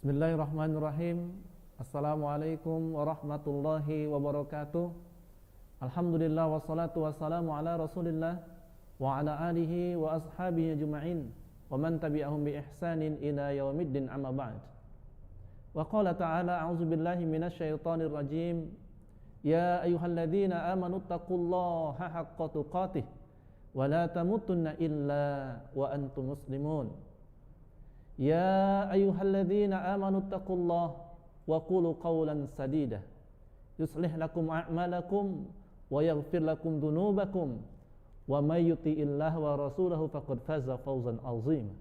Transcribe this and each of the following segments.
Bismillahirrahmanirrahim. Assalamualaikum warahmatullahi wabarakatuh. Alhamdulillah wassalatu wassalamu ala Rasulillah wa ala alihi wa ashabihi ajma'in wa man tabi'ahum bi ihsanin ila yaumiddin, amma ba'd. Wa qala ta'ala a'udzu billahi minasyaitonir rajim. Ya ayyuhalladzina amanu taqullaha haqqa tuqatih wa la tamutunna illa wa antum muslimun. Ya ayyuhalladzina amanu taqullaha wa qulu qawlan sadida yuslih lakum a'malakum wa yaghfir lakum dhunubakum wa may yuti'illaha wa rasulahu faqad faza fawzan 'azima.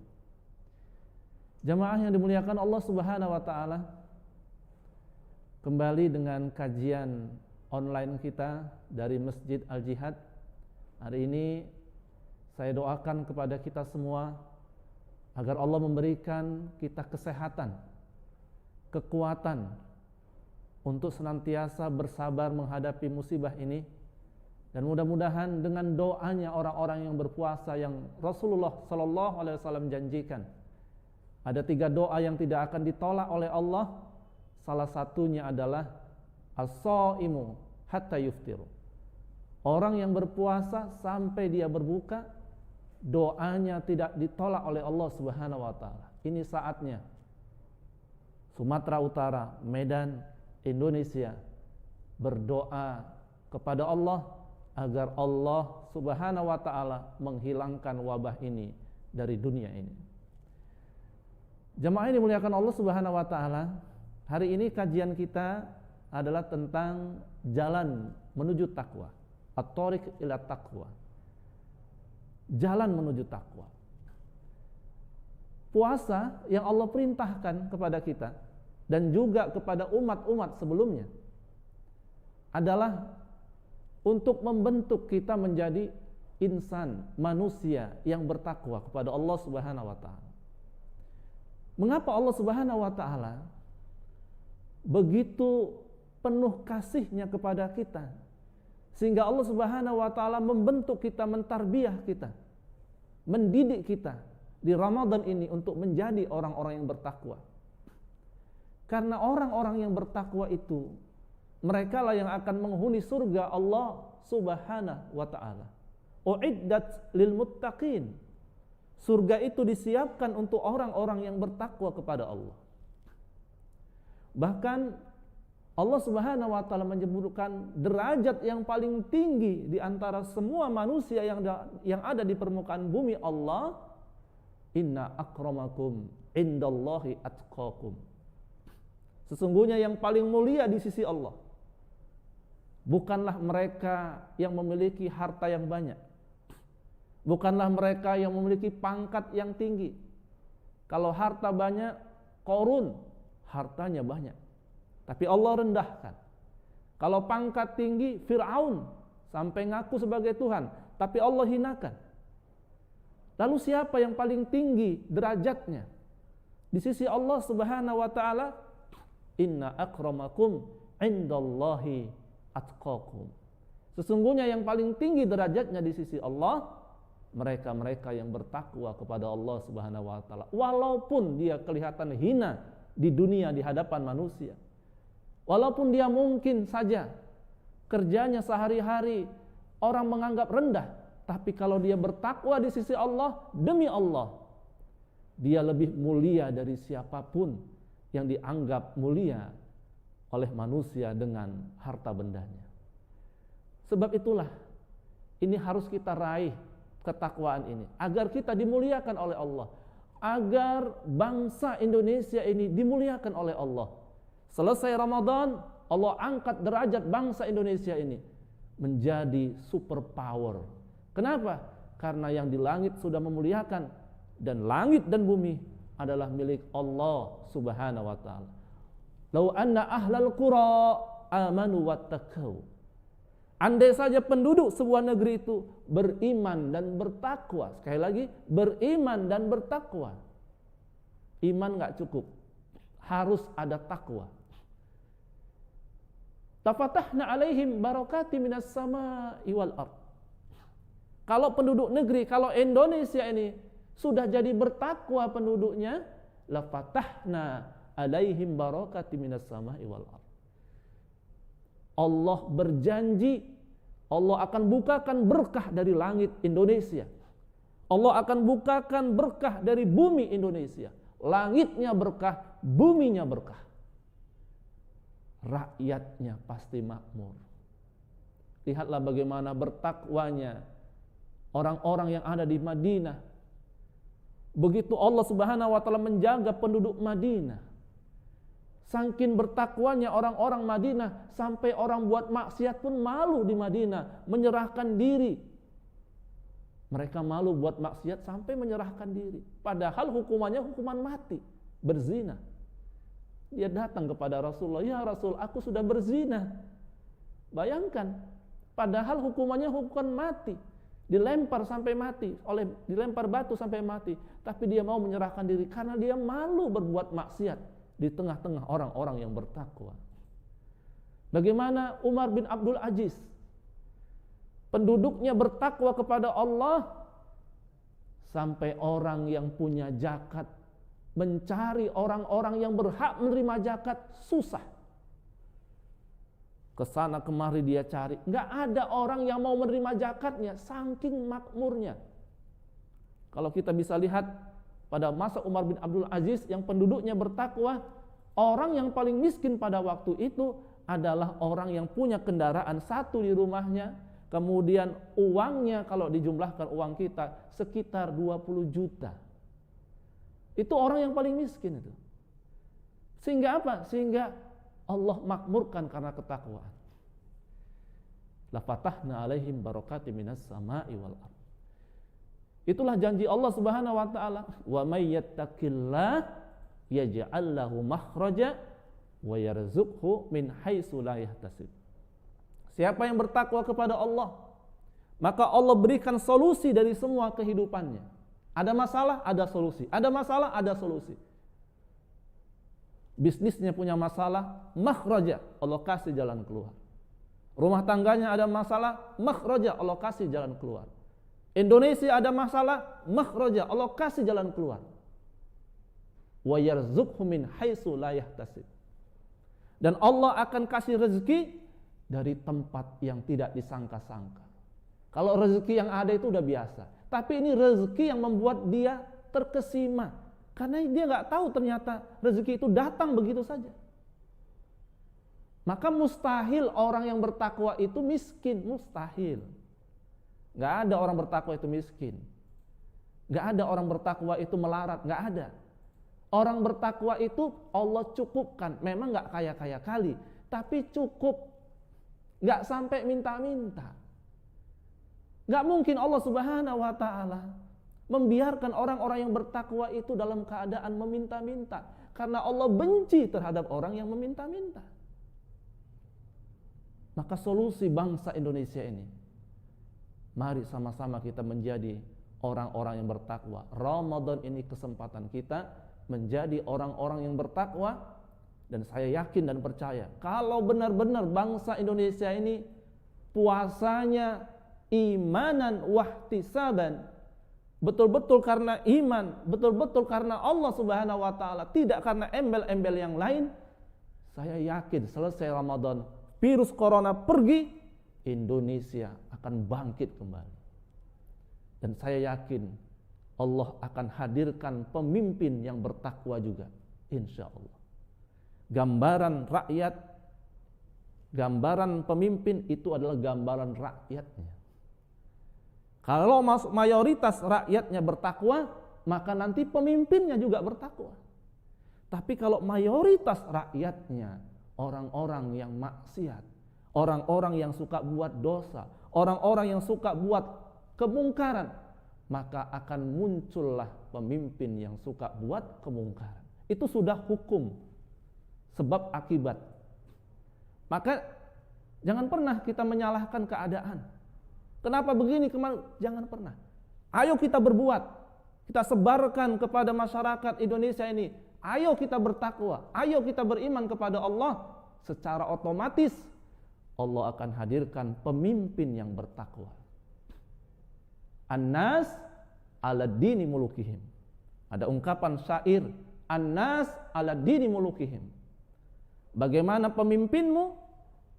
Jamaah yang dimuliakan Allah Subhanahu wa taala, kembali dengan kajian online kita dari Masjid Al-Jihad. Hari ini saya doakan kepada kita semua agar Allah memberikan kita kesehatan, kekuatan untuk senantiasa bersabar menghadapi musibah ini, dan mudah-mudahan dengan doanya orang-orang yang berpuasa yang Rasulullah SAW janjikan, ada 3 doa yang tidak akan ditolak oleh Allah. Salah satunya adalah as-shaimu hatta yuftiru. Orang yang berpuasa sampai dia berbuka, doanya tidak ditolak oleh Allah Subhanahu wa taala. Ini saatnya Sumatera Utara, Medan, Indonesia berdoa kepada Allah agar Allah Subhanahu wa taala menghilangkan wabah ini dari dunia ini. Jemaah yang dimuliakan Allah Subhanahu wa taala, hari ini kajian kita adalah tentang jalan menuju takwa, at-thariq ila taqwa. Jalan menuju takwa. Puasa yang Allah perintahkan kepada kita dan juga kepada umat-umat sebelumnya adalah untuk membentuk kita menjadi insan, manusia yang bertakwa kepada Allah Subhanahu wa taala. Mengapa Allah Subhanahu wa taala begitu penuh kasihnya kepada kita, sehingga Allah Subhanahu wa taala membentuk kita, mentarbiyah kita, mendidik kita di Ramadan ini untuk menjadi orang-orang yang bertakwa. Karena orang-orang yang bertakwa itu, mereka lah yang akan menghuni surga Allah Subhanahu wa taala. Uiddat lil muttaqin. Surga itu disiapkan untuk orang-orang yang bertakwa kepada Allah. Bahkan Allah Subhanahu wa taala menyebutkan derajat yang paling tinggi di antara semua manusia yang ada di permukaan bumi Allah, inna akramakum indallahi atqakum. Sesungguhnya yang paling mulia di sisi Allah bukanlah mereka yang memiliki harta yang banyak, bukanlah mereka yang memiliki pangkat yang tinggi. Kalau harta banyak, Qarun hartanya banyak, tapi Allah rendahkan. Kalau pangkat tinggi, Fir'aun sampai ngaku sebagai Tuhan, tapi Allah hinakan. Lalu siapa yang paling tinggi derajatnya di sisi Allah Subhanahu wa taala? Inna akramakum indallahi atqakum. Sesungguhnya yang paling tinggi derajatnya di sisi Allah, mereka-mereka yang bertakwa kepada Allah Subhanahu wa taala, walaupun dia kelihatan hina di dunia di hadapan manusia. Walaupun dia mungkin saja kerjanya sehari-hari orang menganggap rendah, tapi kalau dia bertakwa di sisi Allah, demi Allah, dia lebih mulia dari siapapun yang dianggap mulia oleh manusia dengan harta bendanya. Sebab itulah ini harus kita raih ketakwaan ini agar kita dimuliakan oleh Allah, agar bangsa Indonesia ini dimuliakan oleh Allah. Selesai Ramadan, Allah angkat derajat bangsa Indonesia ini menjadi superpower. Kenapa? Karena yang di langit sudah memuliakan, dan langit dan bumi adalah milik Allah Subhanahu wa taala. Lau anna ahlal qura amanu wattaqau. Andai saja penduduk sebuah negeri itu beriman dan bertakwa. Sekali lagi, beriman dan bertakwa. Iman enggak cukup, harus ada takwa. Tafatahna alaihim barakati minas sama'i wal ard. Kalau penduduk negeri, kalau Indonesia ini sudah jadi bertakwa penduduknya, la fatahna alaihim barakati minas sama'i wal ardh. Allah berjanji Allah akan bukakan berkah dari langit Indonesia. Allah akan bukakan berkah dari bumi Indonesia. Langitnya berkah, buminya berkah. Rakyatnya pasti makmur. Lihatlah bagaimana bertakwanya orang-orang yang ada di Madinah. Begitu Allah Subhanahu wa taala menjaga penduduk Madinah. Saking bertakwanya orang-orang Madinah sampai orang buat maksiat pun malu di Madinah, menyerahkan diri. Mereka malu buat maksiat sampai menyerahkan diri. Padahal hukumannya hukuman mati, berzina. Dia datang kepada Rasulullah, "Ya Rasul, aku sudah berzina." Bayangkan, padahal hukumannya hukuman mati, dilempar sampai mati, dilempar batu sampai mati, tapi dia mau menyerahkan diri karena dia malu berbuat maksiat di tengah-tengah orang-orang yang bertakwa. Bagaimana Umar bin Abdul Aziz, penduduknya bertakwa kepada Allah sampai orang yang punya zakat mencari orang-orang yang berhak menerima zakat susah. Kesana kemari dia cari, nggak ada orang yang mau menerima zakatnya, saking makmurnya. Kalau kita bisa lihat pada masa Umar bin Abdul Aziz yang penduduknya bertakwa, orang yang paling miskin pada waktu itu adalah orang yang punya kendaraan satu di rumahnya, kemudian uangnya kalau dijumlahkan uang kita sekitar 20 juta. Itu orang yang paling miskin itu. Sehingga apa? Sehingga Allah makmurkan karena ketakwaan. La fatahna alaihim barakati minas sama'i wal ardh. Itulah janji Allah Subhanahu wa taala, wa may yattaqillah yaj'al lahu makhraja wa yarzuqhu min haitsu la yahtasib. Siapa yang bertakwa kepada Allah, maka Allah berikan solusi dari semua kehidupannya. Ada masalah, ada solusi. Ada masalah, ada solusi. Bisnisnya punya masalah, makhraja, Allah kasih jalan keluar. Rumah tangganya ada masalah, makhraja, Allah kasih jalan keluar. Indonesia ada masalah, makhraja, Allah kasih jalan keluar. Wa yarzuqhu min haitsu la yahtasib. Dan Allah akan kasih rezeki dari tempat yang tidak disangka-sangka. Kalau rezeki yang ada itu udah biasa, tapi ini rezeki yang membuat dia terkesima, karena dia nggak tahu ternyata rezeki itu datang begitu saja. Maka mustahil orang yang bertakwa itu miskin, mustahil. Nggak ada orang bertakwa itu miskin, nggak ada orang bertakwa itu melarat, nggak ada. Orang bertakwa itu Allah cukupkan, memang nggak kaya-kaya kali, tapi cukup. Gak sampai minta-minta. Gak mungkin Allah Subhanahu wa ta'ala membiarkan orang-orang yang bertakwa itu dalam keadaan meminta-minta, karena Allah benci terhadap orang yang meminta-minta. Maka solusi bangsa Indonesia ini, mari sama-sama kita menjadi orang-orang yang bertakwa. Ramadan ini kesempatan kita menjadi orang-orang yang bertakwa. Dan saya yakin dan percaya, kalau benar-benar bangsa Indonesia ini puasanya imanan wahtisaban, betul-betul karena iman, betul-betul karena Allah Subhanahu wa taala, tidak karena embel-embel yang lain, saya yakin selesai Ramadan, virus corona pergi, Indonesia akan bangkit kembali. Dan saya yakin Allah akan hadirkan pemimpin yang bertakwa juga, insya Allah. Gambaran rakyat, gambaran pemimpin itu adalah gambaran rakyatnya. Kalau mayoritas rakyatnya bertakwa, maka nanti pemimpinnya juga bertakwa. Tapi kalau mayoritas rakyatnya orang-orang yang maksiat, orang-orang yang suka buat dosa, orang-orang yang suka buat kemungkaran, maka akan muncullah pemimpin yang suka buat kemungkaran. Itu sudah hukum. Sebab akibat. Maka jangan pernah kita menyalahkan keadaan. Kenapa begini kemarin? Jangan pernah. Ayo kita berbuat. Kita sebarkan kepada masyarakat Indonesia ini. Ayo kita bertakwa. Ayo kita beriman kepada Allah. Secara otomatis Allah akan hadirkan pemimpin yang bertakwa. An-nas ala dini mulukihim. Ada ungkapan syair, An-nas ala dini mulukihim. Bagaimana pemimpinmu,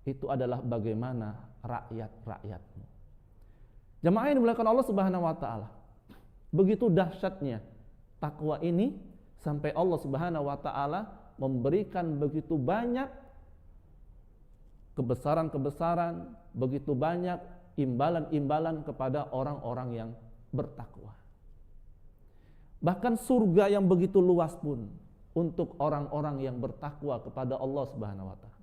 itu adalah bagaimana rakyat-rakyatmu. Jamaah yang dimuliakan Allah Subhanahu wa taala. Begitu dahsyatnya takwa ini sampai Allah Subhanahu wa taala memberikan begitu banyak kebesaran-kebesaran, begitu banyak imbalan-imbalan kepada orang-orang yang bertakwa. Bahkan surga yang begitu luas pun untuk orang-orang yang bertakwa kepada Allah Subhanahu wa taala.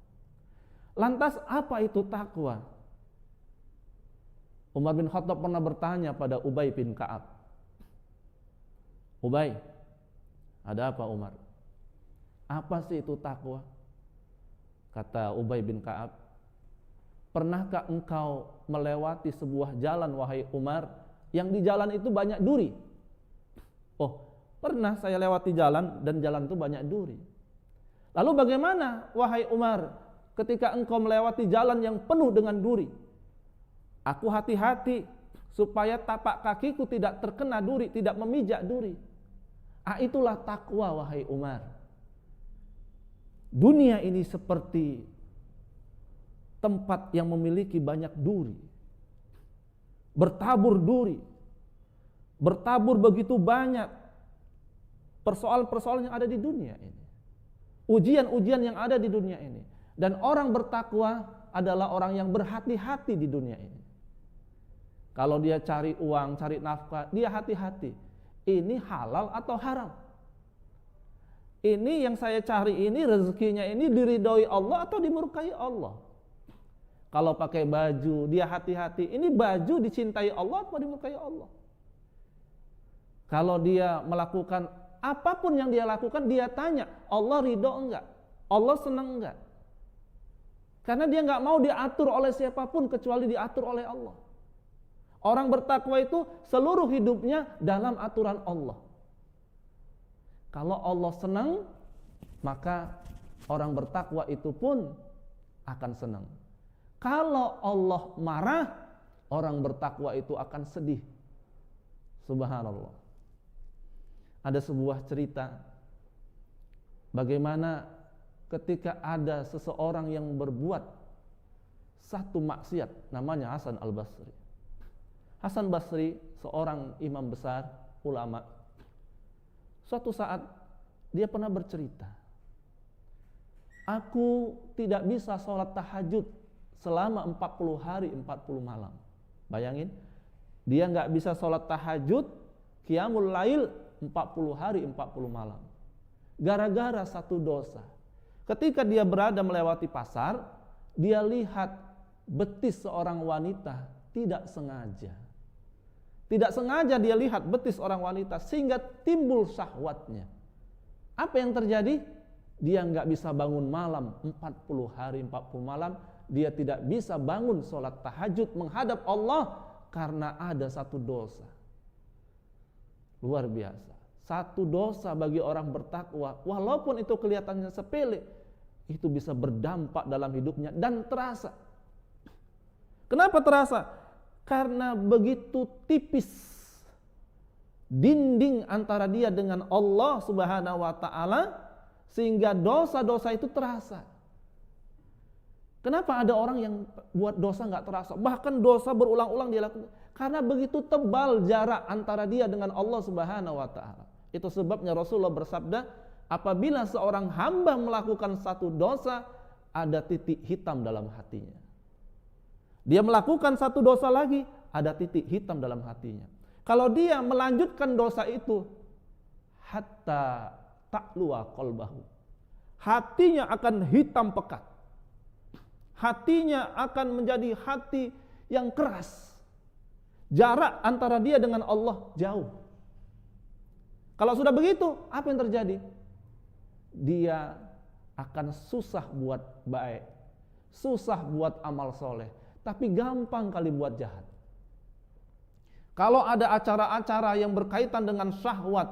Lantas apa itu takwa? Umar bin Khattab pernah bertanya pada Ubay bin Ka'ab. Ubay, ada apa Umar? Apa sih itu takwa? Kata Ubay bin Ka'ab, pernahkah engkau melewati sebuah jalan wahai Umar, yang di jalan itu banyak duri? Oh, pernah saya lewati jalan dan jalan itu banyak duri. Lalu bagaimana wahai Umar ketika engkau melewati jalan yang penuh dengan duri? Aku hati-hati supaya tapak kakiku tidak terkena duri, tidak memijak duri. Itulah takwa wahai Umar. Dunia ini seperti tempat yang memiliki banyak duri, bertabur duri, bertabur begitu banyak persoalan-persoalan yang ada di dunia ini, ujian-ujian yang ada di dunia ini. Dan orang bertakwa adalah orang yang berhati-hati di dunia ini. Kalau dia cari uang, cari nafkah, dia hati-hati. Ini halal atau haram? Ini yang saya cari ini, rezekinya ini diridhoi Allah atau dimurkai Allah? Kalau pakai baju, dia hati-hati. Ini baju dicintai Allah atau dimurkai Allah? Kalau dia melakukan apapun yang dia lakukan, dia tanya, Allah ridho enggak? Allah senang enggak? Karena dia enggak mau diatur oleh siapapun kecuali diatur oleh Allah. Orang bertakwa itu seluruh hidupnya dalam aturan Allah. Kalau Allah senang, maka orang bertakwa itu pun akan senang. Kalau Allah marah, orang bertakwa itu akan sedih. Subhanallah. Ada sebuah cerita bagaimana ketika ada seseorang yang berbuat satu maksiat, namanya Hasan al-Basri. Hasan Basri seorang imam besar, ulama. Suatu saat dia pernah bercerita, aku tidak bisa sholat tahajud selama 40 hari 40 malam. Bayangin, dia nggak bisa sholat tahajud, qiyamul lail 40 hari 40 malam. Gara-gara satu dosa. Ketika dia berada melewati pasar, dia lihat betis seorang wanita tidak sengaja. Tidak sengaja dia lihat betis orang wanita sehingga timbul syahwatnya. Apa yang terjadi? Dia nggak bisa bangun malam 40 hari 40 malam. Dia tidak bisa bangun sholat tahajud menghadap Allah karena ada satu dosa. Luar biasa. Satu dosa bagi orang bertakwa, walaupun itu kelihatannya sepele, itu bisa berdampak dalam hidupnya dan terasa. Kenapa terasa? Karena begitu tipis dinding antara dia dengan Allah Subhanahu wa taala sehingga dosa-dosa itu terasa. Kenapa ada orang yang buat dosa nggak terasa? Bahkan dosa berulang-ulang dia lakukan karena begitu tebal jarak antara dia dengan Allah Subhanahu wa taala. Itu sebabnya Rasulullah bersabda, apabila seorang hamba melakukan satu dosa, ada titik hitam dalam hatinya. Dia melakukan satu dosa lagi, ada titik hitam dalam hatinya. Kalau dia melanjutkan dosa itu, hatta ta'luwa qalbahu, hatinya akan hitam pekat. Hatinya akan menjadi hati yang keras. Jarak antara dia dengan Allah jauh. Kalau sudah begitu, apa yang terjadi? Dia akan susah buat baik, susah buat amal soleh, tapi gampang kali buat jahat. Kalau ada acara-acara yang berkaitan dengan syahwat,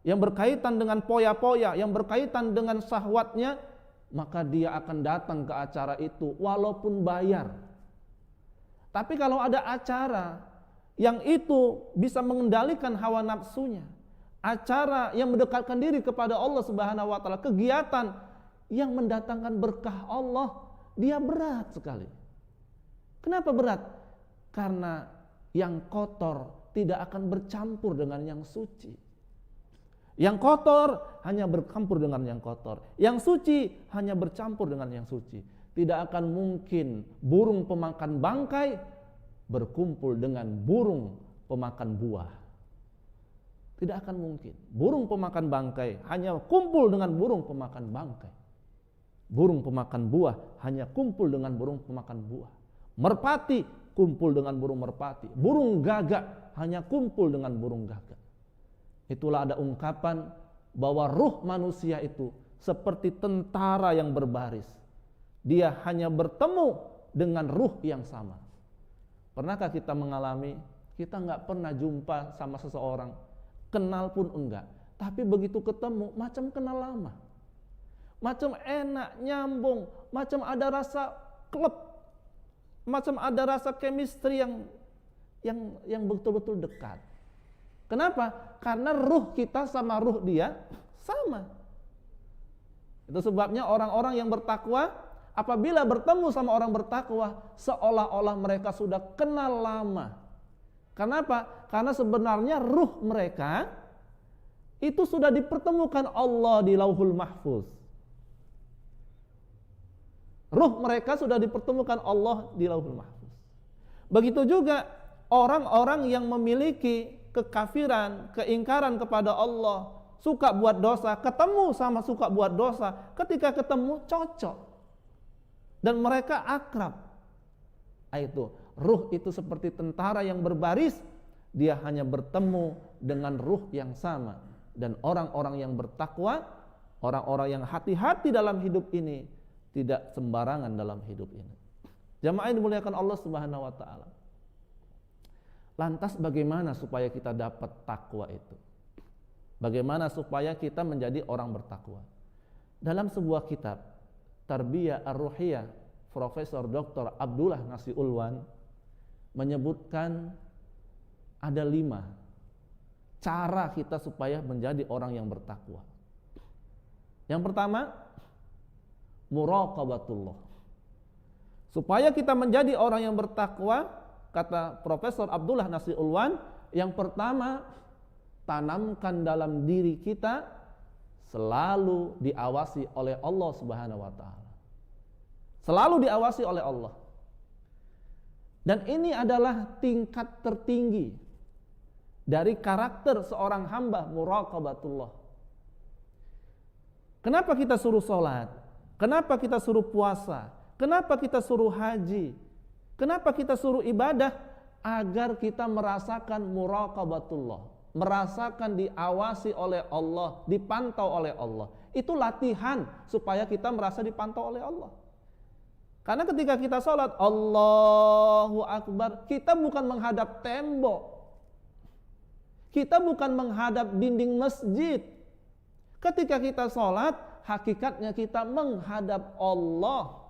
yang berkaitan dengan poya-poya, yang berkaitan dengan syahwatnya, maka dia akan datang ke acara itu walaupun bayar. Tapi kalau ada acara yang itu bisa mengendalikan hawa nafsunya, acara yang mendekatkan diri kepada Allah Subhanahu wa taala, kegiatan yang mendatangkan berkah Allah, dia berat sekali. Kenapa berat? Karena yang kotor tidak akan bercampur dengan yang suci. Yang kotor hanya bercampur dengan yang kotor. Yang suci hanya bercampur dengan yang suci. Tidak akan mungkin burung pemakan bangkai berkumpul dengan burung pemakan buah. Tidak akan mungkin. Burung pemakan bangkai hanya kumpul dengan burung pemakan bangkai. Burung pemakan buah hanya kumpul dengan burung pemakan buah. Merpati kumpul dengan burung merpati. Burung gagak hanya kumpul dengan burung gagak. Itulah ada ungkapan bahwa ruh manusia itu seperti tentara yang berbaris. Dia hanya bertemu dengan ruh yang sama. Pernahkah kita mengalami, kita nggak pernah jumpa sama seseorang, kenal pun enggak, tapi begitu ketemu macam kenal lama, macam enak, nyambung, macam ada rasa klep, macam ada rasa chemistry yang betul-betul dekat. Kenapa? Karena ruh kita sama ruh dia sama. Itu sebabnya orang-orang yang bertakwa apabila bertemu sama orang bertakwa seolah-olah mereka sudah kenal lama. Kenapa? Karena sebenarnya ruh mereka itu sudah dipertemukan Allah di Lauhul Mahfuz. Ruh mereka sudah dipertemukan Allah di Lauhul Mahfuz. Begitu juga orang-orang yang memiliki kekafiran, keingkaran kepada Allah, suka buat dosa, ketemu sama suka buat dosa, ketika ketemu cocok dan mereka akrab. Itu ruh itu seperti tentara yang berbaris, dia hanya bertemu dengan ruh yang sama. Dan orang-orang yang bertakwa, orang-orang yang hati-hati dalam hidup ini, tidak sembarangan dalam hidup ini. Jamaah yang dimuliakan Allah Subhanahu wa taala. Lantas bagaimana supaya kita dapat takwa itu? Bagaimana supaya kita menjadi orang bertakwa? Dalam sebuah kitab Tarbiyah Ar-Ruhiyah, Profesor Dr. Abdullah Nasi Ulwan menyebutkan ada 5 cara kita supaya menjadi orang yang bertakwa. Yang pertama, muraqabatullah. Supaya kita menjadi orang yang bertakwa, kata Profesor Abdullah Nasi Ulwan, yang pertama, tanamkan dalam diri kita selalu diawasi oleh Allah Subhanahu wa taala. Selalu diawasi oleh Allah. Dan ini adalah tingkat tertinggi dari karakter seorang hamba, muraqabatullah. Kenapa kita suruh sholat? Kenapa kita suruh puasa? Kenapa kita suruh haji? Kenapa kita suruh ibadah? Agar kita merasakan muraqabatullah, merasakan diawasi oleh Allah, dipantau oleh Allah. Itu latihan supaya kita merasa dipantau oleh Allah. Karena ketika kita sholat, Allahu Akbar, kita bukan menghadap tembok, kita bukan menghadap dinding masjid. Ketika kita sholat, hakikatnya kita menghadap Allah.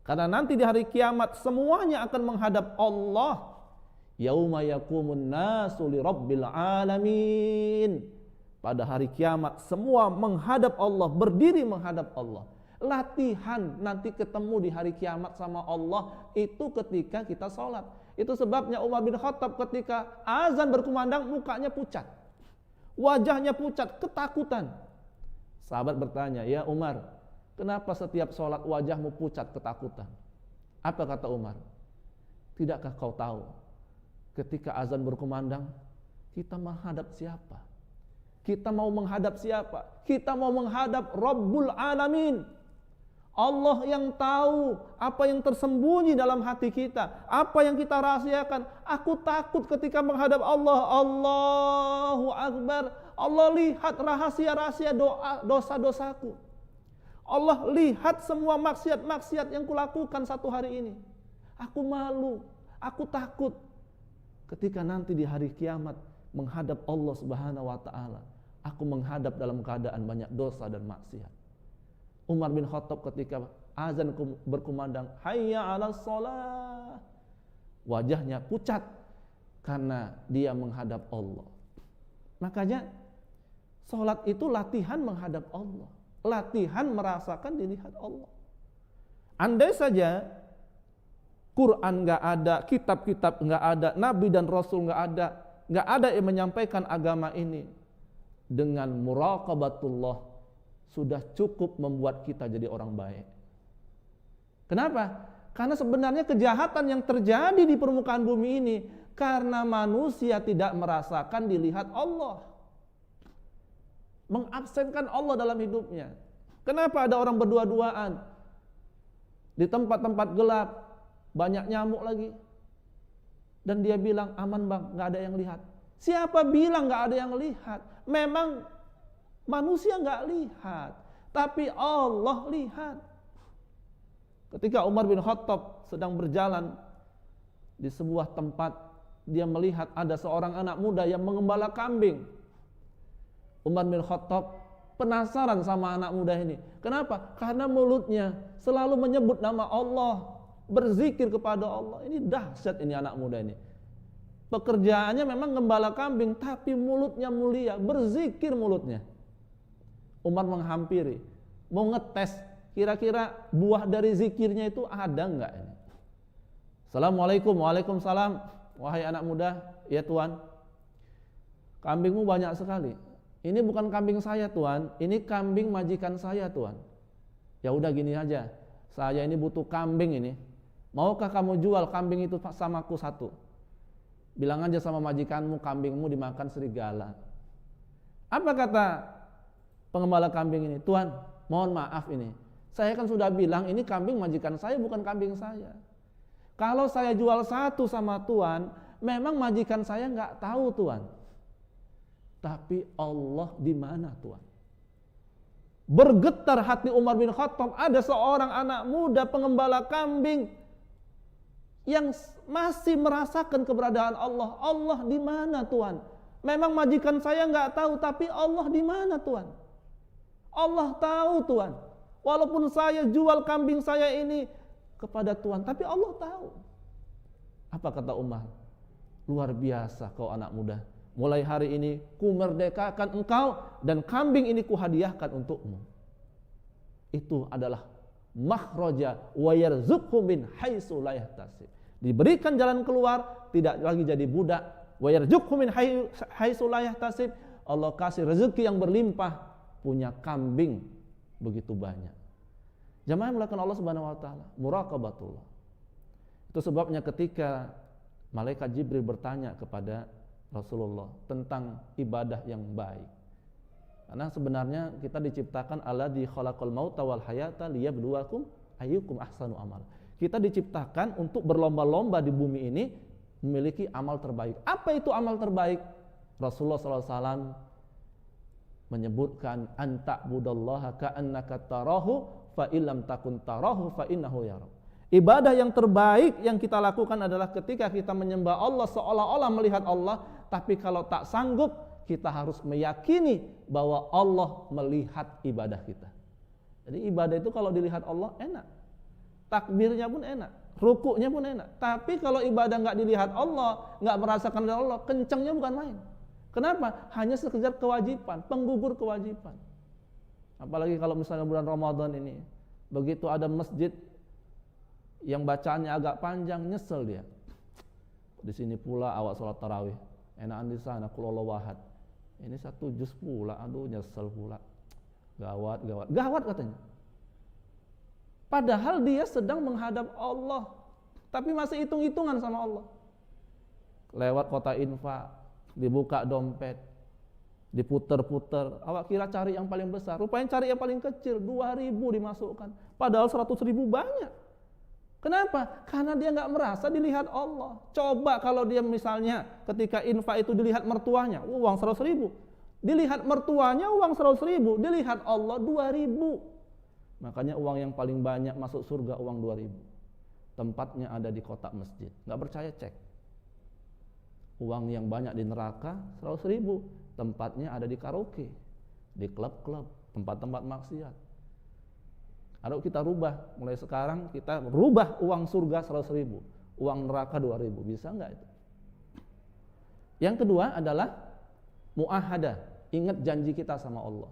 Karena nanti di hari kiamat semuanya akan menghadap Allah. Yauma yaqumun nasu li rabbil alamin. Pada hari kiamat semua menghadap Allah, berdiri menghadap Allah. Latihan nanti ketemu di hari kiamat sama Allah itu ketika kita sholat. Itu sebabnya Umar bin Khattab ketika azan berkumandang mukanya pucat, wajahnya pucat, ketakutan. Sahabat bertanya, ya Umar, kenapa setiap sholat wajahmu pucat ketakutan? Apa kata Umar? Tidakkah kau tahu ketika azan berkumandang kita menghadap siapa? Kita mau menghadap siapa? Kita mau menghadap Rabbul Alamin. Allah yang tahu apa yang tersembunyi dalam hati kita, apa yang kita rahasiakan. Aku takut ketika menghadap Allah. Allahu Akbar. Allah lihat rahasia-rahasia dosa-dosaku. Allah lihat semua maksiat-maksiat yang kulakukan satu hari ini. Aku malu, aku takut ketika nanti di hari kiamat menghadap Allah Subhanahu wa taala. Aku menghadap dalam keadaan banyak dosa dan maksiat. Umar bin Khattab ketika azan berkumandang, hayya 'alas shalah, wajahnya pucat karena dia menghadap Allah. Makanya Salat itu latihan menghadap Allah, latihan merasakan dilihat Allah. Andai saja Quran nggak ada, kitab-kitab nggak ada, Nabi dan Rasul nggak ada yang menyampaikan agama ini, dengan muraqabatullah sudah cukup membuat kita jadi orang baik. Kenapa? Karena sebenarnya kejahatan yang terjadi di permukaan bumi ini karena manusia tidak merasakan dilihat Allah, mengabsenkan Allah dalam hidupnya. Kenapa ada orang berdua-duaan di tempat-tempat gelap, banyak nyamuk lagi, dan dia bilang aman bang, nggak ada yang lihat. Siapa bilang nggak ada yang lihat? Memang manusia nggak lihat, tapi Allah lihat. Ketika Umar bin Khattab sedang berjalan di sebuah tempat, dia melihat ada seorang anak muda yang mengembala kambing. Umar bin Khattab penasaran sama anak muda ini. Kenapa? Karena mulutnya selalu menyebut nama Allah, berzikir kepada Allah. Ini dahsyat ini anak muda ini. Pekerjaannya memang gembala kambing, tapi mulutnya mulia, berzikir mulutnya. Umar menghampiri, mau ngetes kira-kira buah dari zikirnya itu ada enggak ini. Assalamualaikum, waalaikumsalam. Wahai anak muda, ya Tuan, kambingmu banyak sekali. Ini bukan kambing saya Tuan, ini kambing majikan saya Tuan. Ya udah gini aja, saya ini butuh kambing ini. Maukah kamu jual kambing itu samaku satu? Bilang aja sama majikanmu, kambingmu dimakan serigala. Apa kata pengembala kambing ini? Tuan, mohon maaf ini, saya kan sudah bilang ini kambing majikan saya, bukan kambing saya. Kalau saya jual satu sama Tuan, memang majikan saya nggak tahu Tuan. Tapi Allah di mana Tuan? Bergetar hati Umar bin Khattab, ada seorang anak muda pengembala kambing yang masih merasakan keberadaan Allah. Allah di mana Tuhan? Memang majikan saya nggak tahu, tapi Allah di mana Tuhan? Allah tahu Tuhan. Walaupun saya jual kambing saya ini kepada Tuhan, tapi Allah tahu. Apa kata Umar? Luar biasa kau anak muda. Mulai hari ini ku merdekakan engkau dan kambing ini ku hadiahkan untukmu. Itu adalah makhraja wa yarzuqhu min haitsu la yahtasib. Diberikan jalan keluar, tidak lagi jadi budak. Wa yarzuqhu min haitsu la yahtasib. Allah kasih rezeki yang berlimpah, punya kambing begitu banyak. Jamaah yang melakukan Allah Subhanahu wa taala, muraqabatullah. Itu sebabnya ketika malaikat Jibril bertanya kepada Rasulullah tentang ibadah yang baik. Karena sebenarnya kita diciptakan alladzi khalaqal mauta wal hayata liyabluwakum ayyukum ahsanu amala. Kita diciptakan untuk berlomba-lomba di bumi ini memiliki amal terbaik. Apa itu amal terbaik? Rasulullah SAW menyebutkan anta budallaha ka'annaka tarahu fa illam takun tarahu fa innahu yarak. Ibadah yang terbaik yang kita lakukan adalah ketika kita menyembah Allah seolah-olah melihat Allah, tapi kalau tak sanggup kita harus meyakini bahwa Allah melihat ibadah kita. Jadi ibadah itu kalau dilihat Allah enak, takbirnya pun enak, rukuknya pun enak. Tapi kalau ibadah nggak dilihat Allah, nggak merasakan Allah, kencangnya bukan main. Kenapa? Hanya sekedar kewajiban, penggugur kewajiban. Apalagi kalau misalnya bulan Ramadan ini, begitu ada masjid yang bacaannya agak panjang, nyesel dia. Di sini pula awak sholat tarawih, enakan di sana qul huwallahu ahad. Ini satu juz pula, aduh nyesel pula. Gawat katanya. Padahal dia sedang menghadap Allah, tapi masih hitung-hitungan sama Allah. Lewat kota infak, dibuka dompet, diputer-puter. Awak kira cari yang paling besar, rupanya cari yang paling kecil, 2.000 dimasukkan. Padahal 100.000 banyak. Kenapa? Karena dia nggak merasa dilihat Allah. Coba kalau dia misalnya ketika infak itu dilihat mertuanya, uang 100.000. Dilihat mertuanya uang 100.000, dilihat Allah 2.000. Makanya uang yang paling banyak masuk surga uang 2.000. Tempatnya ada di kotak masjid. Nggak percaya cek. Uang yang banyak di neraka 100.000. Tempatnya ada di karaoke, di klub-klub, tempat-tempat maksiat. Kalau kita rubah, mulai sekarang kita rubah uang surga 100.000, uang neraka 2.000, bisa enggak itu? Yang kedua adalah mu'ahadah. ingat janji kita sama Allah.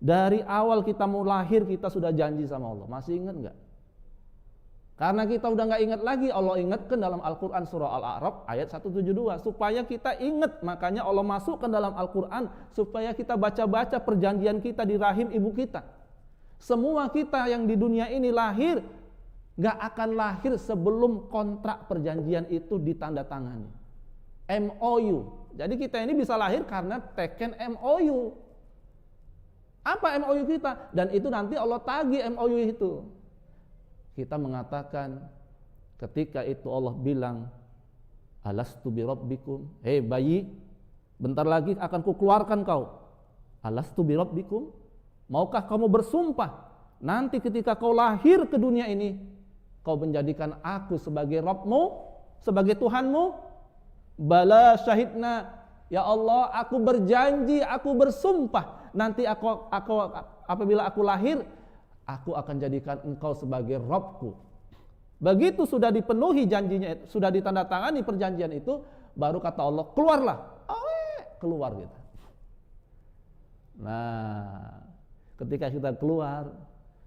Dari awal kita mau lahir kita sudah janji sama Allah. Masih ingat enggak? Karena kita udah enggak ingat lagi, Allah ingatkan dalam Al-Quran surah Al-A'raf ayat 172 supaya kita ingat. Makanya Allah masukkan dalam Al-Quran supaya kita baca-baca perjanjian kita di rahim ibu kita. Semua kita yang di dunia ini lahir enggak akan lahir sebelum kontrak perjanjian itu ditandatangani. MOU. Jadi kita ini bisa lahir karena teken MOU. Apa MOU kita? Dan itu nanti Allah tagih MOU itu. Kita mengatakan ketika itu Allah bilang, alastu birabbikum, hei bayi, bentar lagi akan kukeluarkan kau. Alastu birabbikum, maukah kamu bersumpah nanti ketika kau lahir ke dunia ini kau menjadikan aku sebagai Rabbmu, sebagai Tuhanmu? Bala syahidna, ya Allah, aku berjanji, aku bersumpah nanti aku apabila aku lahir aku akan jadikan engkau sebagai Rabbku. Begitu sudah dipenuhi janjinya, sudah ditandatangani perjanjian itu, baru kata Allah, keluarlah. Keluar gitu. Nah, ketika kita keluar,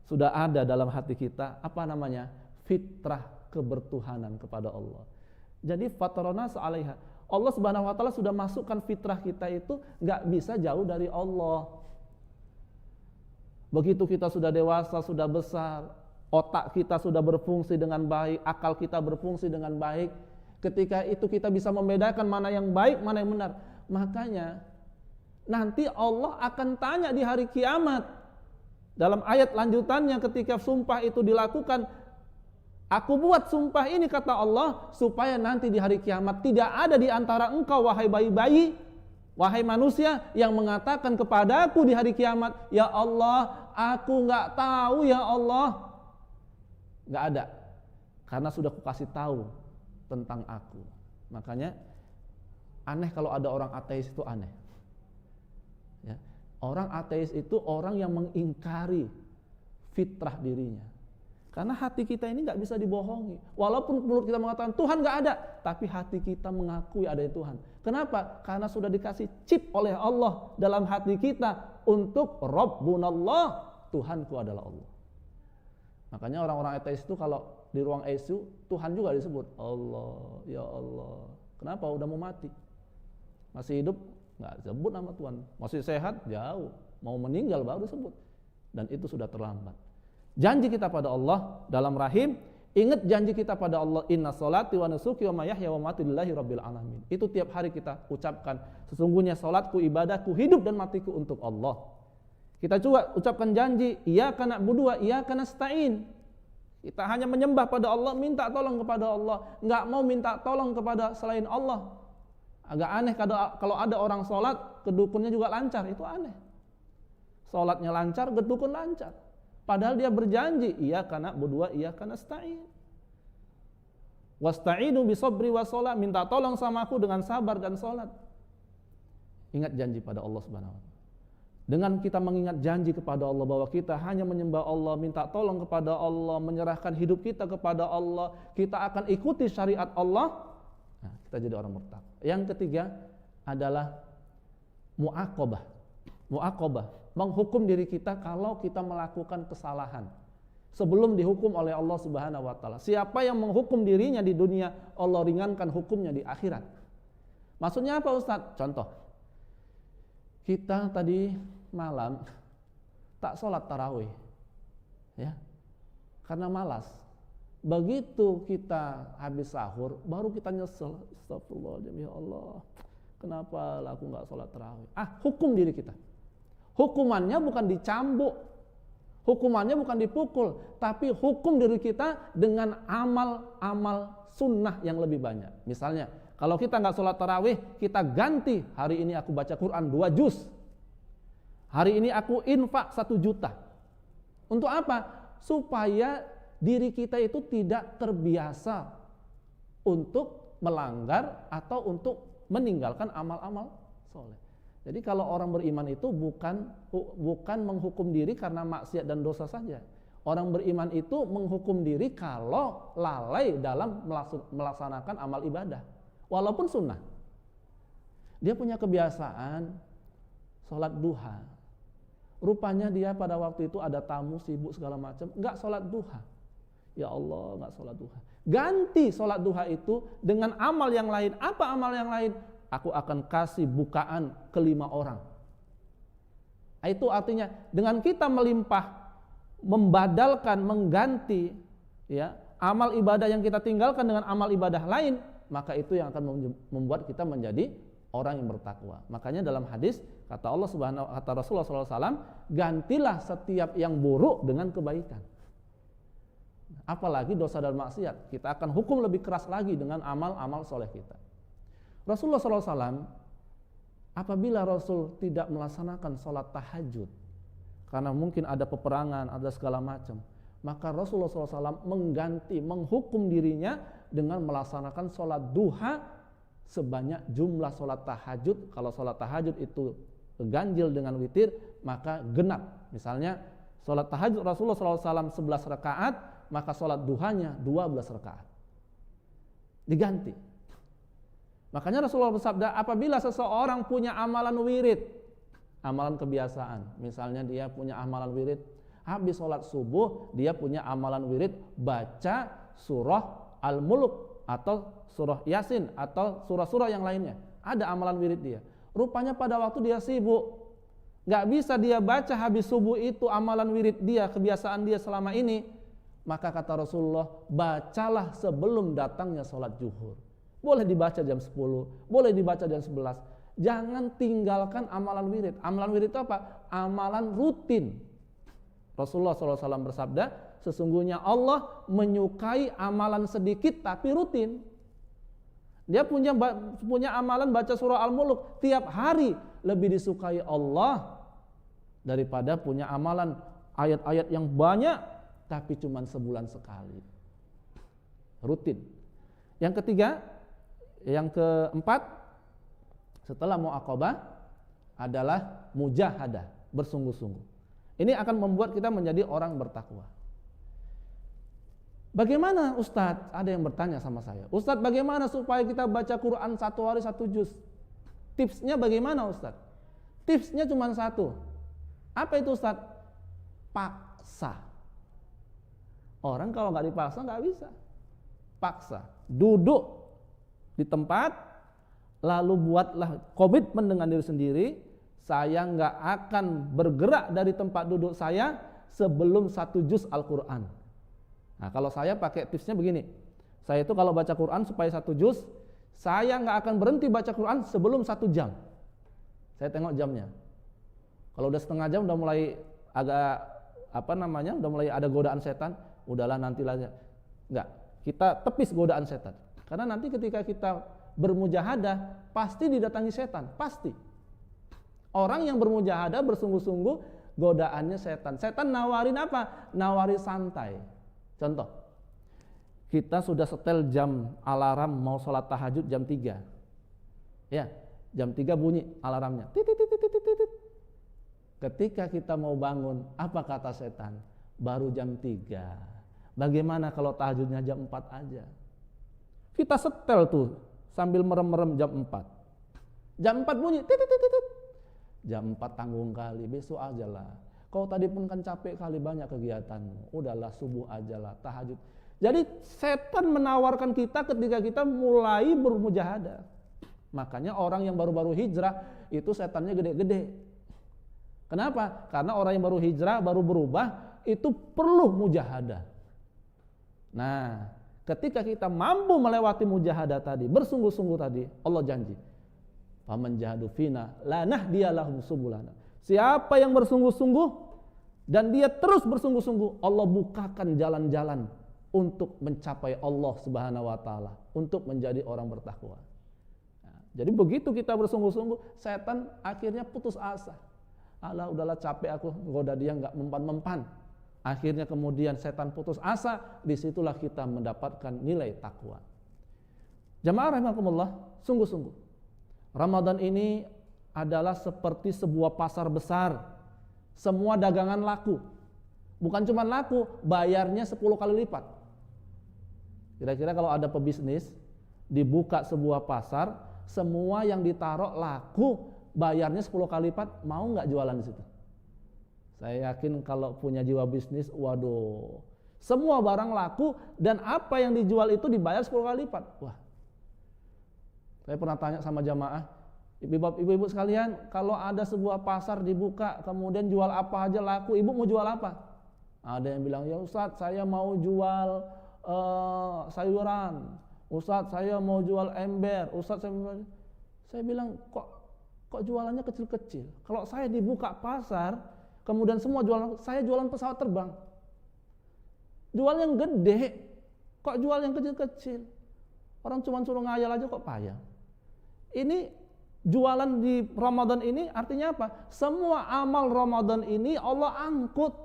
sudah ada dalam hati kita, apa namanya? Fitrah kebertuhanan kepada Allah. Jadi fatarona alaiha. Allah Subhanahu wa taala sudah masukkan fitrah kita itu enggak bisa jauh dari Allah. Begitu kita sudah dewasa, sudah besar, otak kita sudah berfungsi dengan baik, akal kita berfungsi dengan baik. Ketika itu kita bisa membedakan mana yang baik, mana yang benar. Makanya nanti Allah akan tanya di hari kiamat. Dalam ayat lanjutannya ketika sumpah itu dilakukan, aku buat sumpah ini kata Allah supaya nanti di hari kiamat tidak ada di antara engkau wahai bayi-bayi, wahai manusia yang mengatakan kepadaku di hari kiamat, ya Allah, aku enggak tahu ya Allah. Enggak ada. Karena sudah kukasih tahu tentang aku. Makanya aneh kalau ada orang ateis itu aneh. Ya. Orang ateis itu orang yang mengingkari fitrah dirinya. Karena hati kita ini nggak bisa dibohongi. Walaupun mulut kita mengatakan Tuhan nggak ada, tapi hati kita mengakui ada Tuhan. Kenapa? Karena sudah dikasih chip oleh Allah dalam hati kita untuk Rabbunallah, Tuhanku adalah Allah. Makanya orang-orang ateis itu kalau di ruang ICU Tuhan juga disebut Allah, ya Allah. Kenapa? Udah mau mati, masih hidup nggak sebut nama Tuhan. Masih sehat jauh, mau meninggal baru disebut. Dan itu sudah terlambat. Janji kita pada Allah dalam rahim, ingat janji kita pada Allah, inna sholati wa nusuki wa mahyaya wa mamati lillahi rabbil alamin. Itu tiap hari kita ucapkan, sesungguhnya salatku, ibadahku, hidup dan matiku untuk Allah. Kita juga ucapkan janji, iyyaka na'budu wa iyyaka nasta'in. Kita hanya menyembah pada Allah, minta tolong kepada Allah, enggak mau minta tolong kepada selain Allah. Agak aneh kalau ada orang salat, kedukunnya juga lancar, itu aneh. Salatnya lancar, kedukun lancar. Padahal dia berjanji, iyyaka na'budu wa iyyaka nasta'in. Wasta'inu bisabri wassalah, minta tolong sama aku dengan sabar dan salat. Ingat janji pada Allah Subhanahu wa taala. Dengan kita mengingat janji kepada Allah bahwa kita hanya menyembah Allah, minta tolong kepada Allah, menyerahkan hidup kita kepada Allah, kita akan ikuti syariat Allah, nah, kita jadi orang murtad. Yang ketiga adalah mu'aqabah. Mu'aqabah, menghukum diri kita kalau kita melakukan kesalahan sebelum dihukum oleh Allah Subhanahu wa taala. Siapa yang menghukum dirinya di dunia, Allah ringankan hukumnya di akhirat. Maksudnya apa Ustaz? Contoh, kita tadi malam tak sholat tarawih, ya, karena malas. Begitu kita habis sahur, baru kita nyesel, astagfirullahaladzim, ya Allah, kenapa aku nggak sholat tarawih? Hukum diri kita. Hukumannya bukan dicambuk, hukumannya bukan dipukul, tapi hukum diri kita dengan amal-amal sunnah yang lebih banyak. Misalnya, kalau kita nggak sholat tarawih, kita ganti, hari ini aku baca Quran 2 juz, hari ini aku infak 1 juta. Untuk apa? Supaya diri kita itu tidak terbiasa untuk melanggar atau untuk meninggalkan amal-amal soleh. Jadi kalau orang beriman itu bukan menghukum diri karena maksiat dan dosa saja. Orang beriman itu menghukum diri kalau lalai dalam melaksanakan amal ibadah, walaupun sunnah. Dia punya kebiasaan sholat duha. Rupanya dia pada waktu itu ada tamu, sibuk segala macam, enggak sholat duha. Ya Allah, enggak sholat duha. Ganti sholat duha itu dengan amal yang lain. Apa amal yang lain? Aku akan kasih bukaan ke 5 orang. Itu artinya dengan kita melimpah, membadalkan, mengganti ya amal ibadah yang kita tinggalkan dengan amal ibadah lain, maka itu yang akan membuat kita menjadi orang yang bertakwa. Makanya dalam hadis kata Allah Subhanahu kata Rasulullah SAW, gantilah setiap yang buruk dengan kebaikan. Apalagi dosa dan maksiat, kita akan hukum lebih keras lagi dengan amal-amal soleh kita. Rasulullah SAW, apabila Rasul tidak melaksanakan sholat tahajud karena mungkin ada peperangan, ada segala macam, maka Rasulullah SAW mengganti, menghukum dirinya dengan melaksanakan sholat duha sebanyak jumlah sholat tahajud. Kalau sholat tahajud itu ganjil dengan witir, maka genap. Misalnya sholat tahajud Rasulullah SAW 11 rakaat, maka sholat duhanya 12 rakaat. Diganti. Makanya Rasulullah bersabda, apabila seseorang punya amalan wirid, amalan kebiasaan, misalnya dia punya amalan wirid, habis sholat subuh dia punya amalan wirid baca surah Al-Mulk atau surah Yasin atau surah-surah yang lainnya. Ada amalan wirid dia. Rupanya pada waktu dia sibuk, gak bisa dia baca habis subuh itu amalan wirid dia, kebiasaan dia selama ini. Maka kata Rasulullah, bacalah sebelum datangnya sholat zuhur. Boleh dibaca jam 10, boleh dibaca jam 11. Jangan tinggalkan amalan wirid. Amalan wirid itu apa? Amalan rutin. Rasulullah SAW bersabda, sesungguhnya Allah menyukai amalan sedikit tapi rutin. Dia punya amalan baca surah Al-Mulk tiap hari, lebih disukai Allah daripada punya amalan ayat-ayat yang banyak tapi cuma sebulan sekali. Rutin. Yang ketiga, yang keempat, setelah muaqabah adalah mujahadah, bersungguh-sungguh. Ini akan membuat kita menjadi orang bertakwa. Bagaimana Ustadz? Ada yang bertanya sama saya, Ustadz bagaimana supaya kita baca Quran 1 hari 1 juz? Tipsnya bagaimana Ustadz? Tipsnya cuma satu. Apa itu Ustadz? Paksa. Orang kalau nggak dipaksa nggak bisa. Paksa. Duduk di tempat, lalu buatlah komitmen dengan diri sendiri, saya nggak akan bergerak dari tempat duduk saya sebelum 1 juz Al-Quran. Nah, kalau saya pakai tipsnya begini, saya itu kalau baca Quran supaya 1 juz, saya nggak akan berhenti baca Quran sebelum 1 jam. Saya tengok jamnya. Kalau udah setengah jam udah mulai agak udah mulai ada godaan setan, udahlah nantilah. Enggak, kita tepis godaan setan. Karena nanti ketika kita bermujahadah pasti didatangi setan, pasti. Orang yang bermujahadah bersungguh-sungguh, godaannya setan. Setan nawarin apa? Nawari santai. Contoh, kita sudah setel jam alarm mau sholat tahajud jam 3. Ya, jam 3 bunyi alarmnya. Titit. Ketika kita mau bangun, apa kata setan? Baru jam 3. Bagaimana kalau tahajudnya jam 4 aja? Kita setel tuh sambil merem-merem jam 4. Jam 4 bunyi, titit. Jam 4 tanggung kali, besok aja lah. Kau tadi pun kan capek kali banyak kegiatanmu. Udahlah subuh aja lah, tahajud. Jadi setan menawarkan kita ketika kita mulai bermujahadah. Makanya orang yang baru-baru hijrah itu setannya gede-gede. Kenapa? Karena orang yang baru hijrah, baru berubah, itu perlu mujahadah. Nah, ketika kita mampu melewati mujahadah tadi, bersungguh-sungguh tadi, Allah janji, faman jahadu fina lanahdiyalahum subulana. Siapa yang bersungguh-sungguh dan dia terus bersungguh-sungguh, Allah bukakan jalan-jalan untuk mencapai Allah Subhanahu wa taala, untuk menjadi orang bertakwa. Nah, jadi begitu kita bersungguh-sungguh, setan akhirnya putus asa. Alah, udahlah capek aku goda dia enggak mempan-mempan. Akhirnya kemudian setan putus asa, disitulah kita mendapatkan nilai takwa. Jamaah rahimakumullah, sungguh-sungguh Ramadan ini adalah seperti sebuah pasar besar. Semua dagangan laku. Bukan cuma laku, bayarnya 10 kali lipat. Kira-kira kalau ada pebisnis, dibuka sebuah pasar, semua yang ditaruh laku, bayarnya 10 kali lipat, mau nggak jualan di situ? Saya yakin kalau punya jiwa bisnis, waduh, semua barang laku dan apa yang dijual itu dibayar 10 kali lipat. Wah, saya pernah tanya sama jamaah, ibu-ibu sekalian, kalau ada sebuah pasar dibuka, kemudian jual apa aja laku, ibu mau jual apa? Ada yang bilang, ya Ustadz saya mau jual sayuran, Ustadz saya mau jual ember, Ustadz saya bilang kok jualannya kecil-kecil. Kalau saya dibuka pasar, kemudian semua jualan, saya jualan pesawat terbang. Jual yang gede, kok jual yang kecil-kecil? Orang cuma suruh ngayal aja kok payah. Ini jualan di Ramadan ini artinya apa? Semua amal Ramadan ini Allah angkut.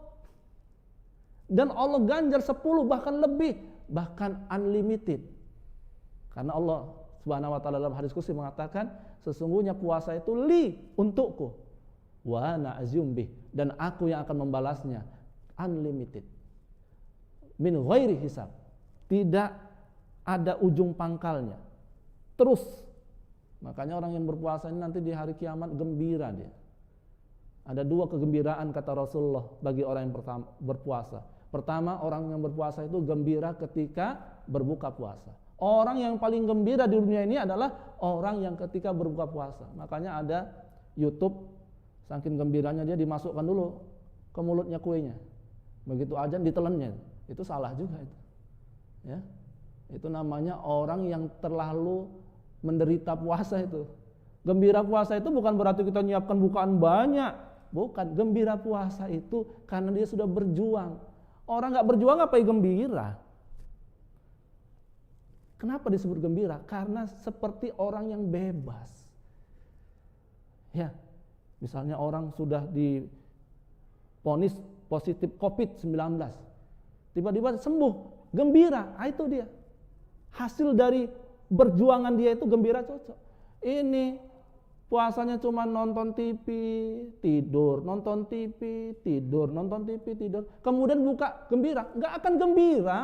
Dan Allah ganjar 10 bahkan lebih, bahkan unlimited. Karena Allah Subhanahu wa taala dalam hadis qudsi mengatakan, sesungguhnya puasa itu li untukku. Wa ana azum bih, dan aku yang akan membalasnya unlimited. Min ghairi hisab. Tidak ada ujung pangkalnya. Terus. Makanya orang yang berpuasa ini nanti di hari kiamat gembira dia. Ada 2 kegembiraan kata Rasulullah bagi orang yang berpuasa. Pertama, orang yang berpuasa itu gembira ketika berbuka puasa. Orang yang paling gembira di dunia ini adalah orang yang ketika berbuka puasa. Makanya ada YouTube, saking gembiranya dia dimasukkan dulu ke mulutnya kuenya. Begitu azan ditelannya. Itu salah juga itu. Ya. Itu namanya orang yang terlalu menderita puasa itu. Gembira puasa itu bukan berarti kita nyiapkan bukaan banyak. Bukan, gembira puasa itu karena dia sudah berjuang. Orang nggak berjuang ngapain gembira? Kenapa disebut gembira? Karena seperti orang yang bebas. Ya, misalnya orang sudah divonis positif COVID-19, tiba-tiba sembuh, gembira, itu dia. Hasil dari berjuangan dia itu gembira cocok. Ini puasanya cuma nonton TV, tidur, nonton TV, tidur, nonton TV, tidur. Kemudian buka gembira, nggak akan gembira.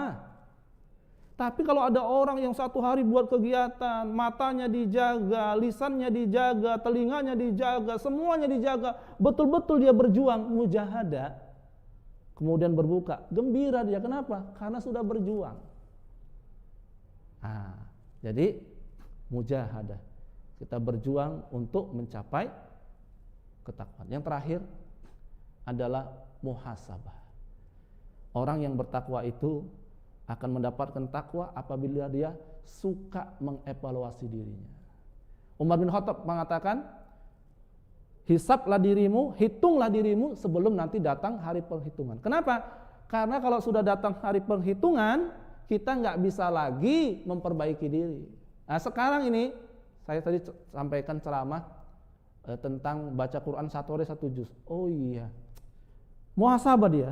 Tapi kalau ada orang yang 1 hari buat kegiatan, matanya dijaga, lisannya dijaga, telinganya dijaga, semuanya dijaga, betul-betul dia berjuang, mujahadah. Kemudian berbuka, gembira dia. Kenapa? Karena sudah berjuang. Jadi mujahadah. Kita berjuang untuk mencapai ketakwaan. Yang terakhir adalah muhasabah. Orang yang bertakwa itu akan mendapatkan takwa apabila dia suka mengevaluasi dirinya. Umar bin Khattab mengatakan, hisablah dirimu, hitunglah dirimu sebelum nanti datang hari perhitungan. Kenapa? Karena kalau sudah datang hari perhitungan, kita nggak bisa lagi memperbaiki diri. Nah sekarang ini, saya tadi sampaikan ceramah tentang baca Quran 1 hari 1 juz. Oh iya, muhasabah dia.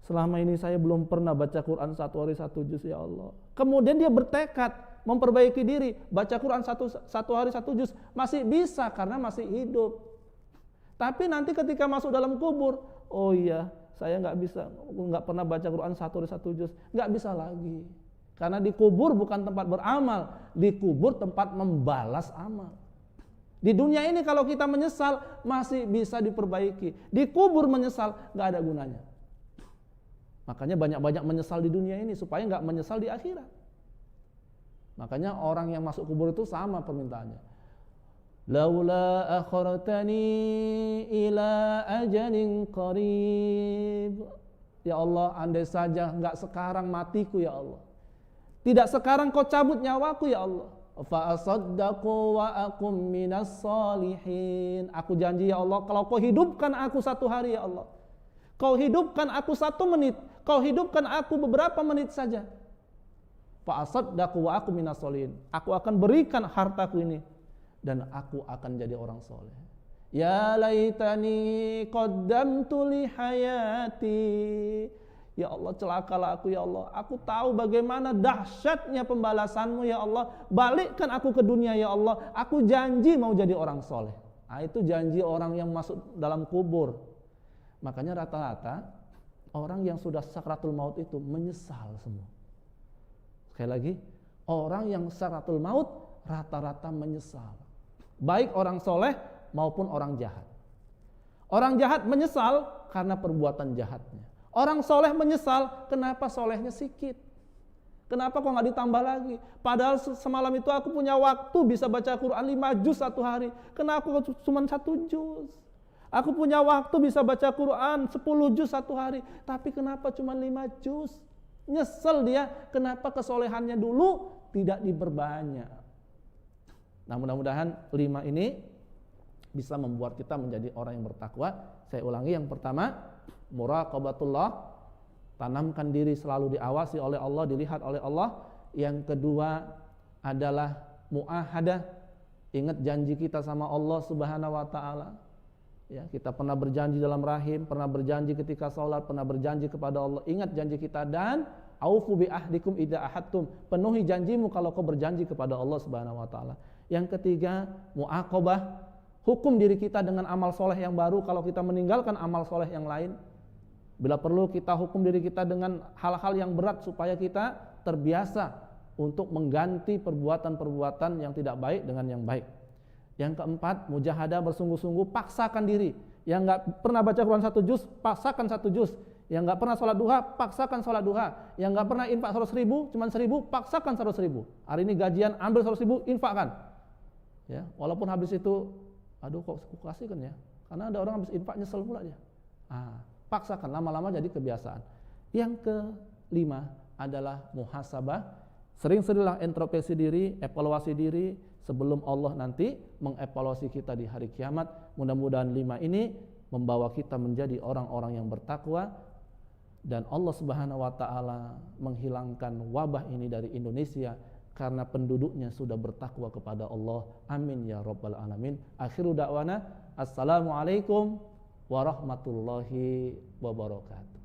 Selama ini saya belum pernah baca Quran 1 hari 1 juz, ya Allah. Kemudian dia bertekad memperbaiki diri, baca Quran 1 hari 1 juz, masih bisa karena masih hidup. Tapi nanti ketika masuk dalam kubur, oh iya, saya nggak pernah baca Quran 1 hari 1 juz, nggak bisa lagi. Karena di kubur bukan tempat beramal, di kubur tempat membalas amal. Di dunia ini kalau kita menyesal masih bisa diperbaiki, di kubur menyesal nggak ada gunanya. Makanya banyak-banyak menyesal di dunia ini supaya nggak menyesal di akhirat. Makanya orang yang masuk kubur itu sama permintaannya. Laula akhartani ila ajalin qarib. Ya Allah, andai saja nggak sekarang matiku ya Allah. Tidak sekarang kau cabut nyawaku ya Allah. Fa asaddaqu wa akum minas solihin. Aku janji ya Allah, kalau kau hidupkan aku 1 hari ya Allah, kau hidupkan aku 1 menit, kau hidupkan aku beberapa menit saja, fa asaddaqu wa akum minas solihin, aku akan berikan hartaku ini dan aku akan jadi orang soleh. Ya laitani qaddamtu li hayati. Ya Allah, celakalah aku ya Allah. Aku tahu bagaimana dahsyatnya pembalasanmu ya Allah. Balikkan aku ke dunia ya Allah. Aku janji mau jadi orang soleh. Nah, itu janji orang yang masuk dalam kubur. Makanya rata-rata orang yang sudah sakratul maut itu menyesal semua. Sekali lagi, orang yang sakratul maut rata-rata menyesal. Baik orang soleh maupun orang jahat. Orang jahat menyesal karena perbuatan jahatnya. Orang soleh menyesal kenapa solehnya sikit. Kenapa kok nggak ditambah lagi? Padahal semalam itu aku punya waktu bisa baca Quran 5 juz satu hari. Kenapa cuma 1 juz? Aku punya waktu bisa baca Quran 10 juz satu hari. Tapi kenapa cuma 5 juz? Nyesel dia. Kenapa kesolehannya dulu tidak diperbanyak? Nah, mudah-mudahan 5 ini bisa membuat kita menjadi orang yang bertakwa. Saya ulangi, yang pertama, muraqabatullah, tanamkan diri selalu diawasi oleh Allah, dilihat oleh Allah. Yang kedua adalah muahadah, ingat janji kita sama Allah Subhanahu wa taala. Ya, kita pernah berjanji dalam rahim, pernah berjanji ketika sholat, pernah berjanji kepada Allah. Ingat janji kita. Dan aufu bi ahdikum idza ahadtum, penuhi janjimu kalau kau berjanji kepada Allah Subhanahu wa taala. Yang ketiga, muaqabah, hukum diri kita dengan amal soleh yang baru kalau kita meninggalkan amal soleh yang lain. Bila perlu kita hukum diri kita dengan hal-hal yang berat supaya kita terbiasa untuk mengganti perbuatan-perbuatan yang tidak baik dengan yang baik. Yang keempat, mujahadah, bersungguh-sungguh, paksakan diri. Yang nggak pernah baca Quran 1 juz, paksakan 1 juz. Yang nggak pernah sholat duha, paksakan sholat duha. Yang nggak pernah infak 100.000, cuma 1.000, paksakan 100.000. Hari ini gajian, ambil 100.000, infakkan. Ya, walaupun habis itu, aduh kok aku kasihkan ya. Karena ada orang habis infak nyesel pula dia. Paksakan, lama-lama jadi kebiasaan. Yang kelima adalah muhasabah. Sering-seringlah introspeksi diri, evaluasi diri sebelum Allah nanti mengevaluasi kita di hari kiamat. Mudah-mudahan 5 ini membawa kita menjadi orang-orang yang bertakwa, dan Allah Subhanahu wa taala menghilangkan wabah ini dari Indonesia karena penduduknya sudah bertakwa kepada Allah. Amin ya rabbal alamin. Akhiru da'wana, assalamualaikum warahmatullahi wabarakatuh.